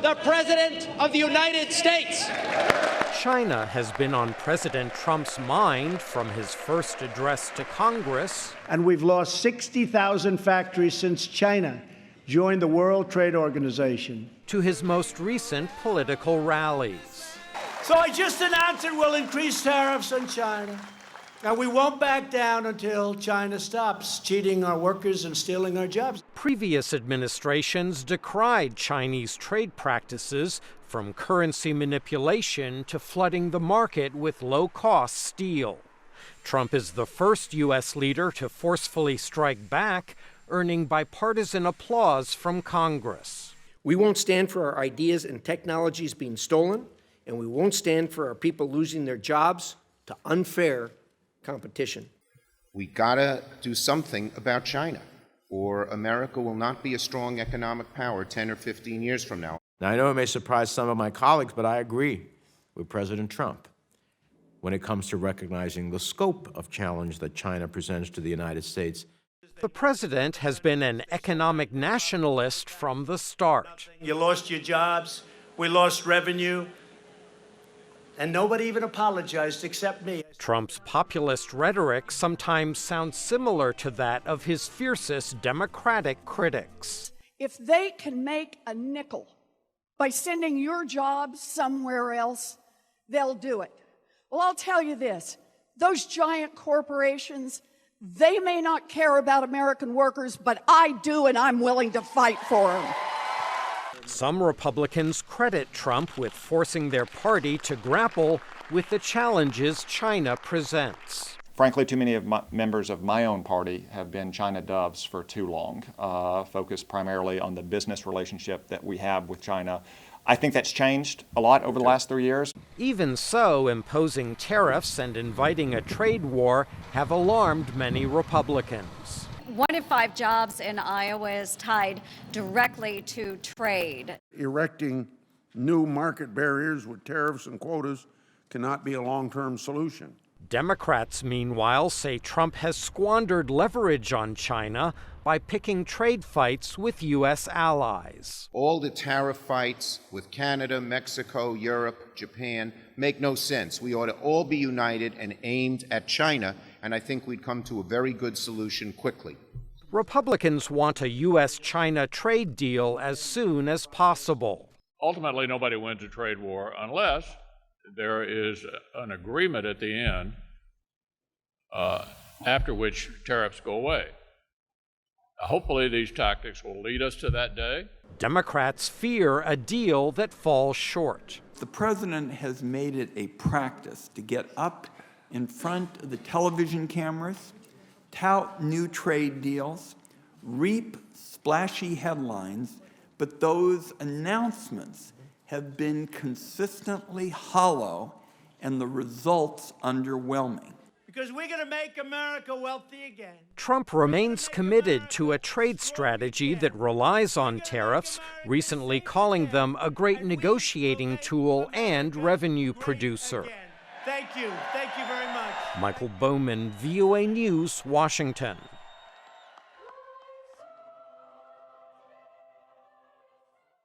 the President of the United States. China has been on President Trump's mind from his first address to Congress. And we've lost 60,000 factories since China joined the World Trade Organization. To his most recent political rallies. So I just announced that we'll increase tariffs on China. And we won't back down until China stops cheating our workers and stealing our jobs. Previous administrations decried Chinese trade practices, from currency manipulation to flooding the market with low-cost steel. Trump is the first U.S. leader to forcefully strike back, earning bipartisan applause from Congress. We won't stand for our ideas and technologies being stolen, and we won't stand for our people losing their jobs to unfair competition. We gotta do something about China, or America will not be a strong economic power 10 or 15 years from now. Now, I know it may surprise some of my colleagues, but I agree with President Trump when it comes to recognizing the scope of challenge that China presents to the United States. The president has been an economic nationalist from the start. You lost your jobs, we lost revenue, and nobody even apologized except me. Trump's populist rhetoric sometimes sounds similar to that of his fiercest Democratic critics. If they can make a nickel by sending your jobs somewhere else, they'll do it. Well, I'll tell you this, those giant corporations, they may not care about American workers, but I do, and I'm willing to fight for them. Some Republicans credit Trump with forcing their party to grapple with the challenges China presents. Frankly, too many of members of my own party have been China doves for too long, focused primarily on the business relationship that we have with China. I think that's changed a lot over the last 3 years. Even so, imposing tariffs and inviting a trade war have alarmed many Republicans. 1 in 5 jobs in Iowa is tied directly to trade. Erecting new market barriers with tariffs and quotas cannot be a long-term solution. Democrats, meanwhile, say Trump has squandered leverage on China by picking trade fights with U.S. allies. All the tariff fights with Canada, Mexico, Europe, Japan make no sense. We ought to all be united and aimed at China, and I think we'd come to a very good solution quickly. Republicans want a U.S.-China trade deal as soon as possible. Ultimately, nobody wins a trade war unless there is an agreement at the end after which tariffs go away. Hopefully these tactics will lead us to that day. Democrats fear a deal that falls short. The president has made it a practice to get up in front of the television cameras, tout new trade deals, reap splashy headlines, but those announcements have been consistently hollow and the results underwhelming. Because we're going to make America wealthy again. Trump remains committed to a trade strategy that relies on tariffs, recently calling them a great negotiating tool and revenue producer. Thank you. Thank you very much. Michael Bowman, VOA News, Washington.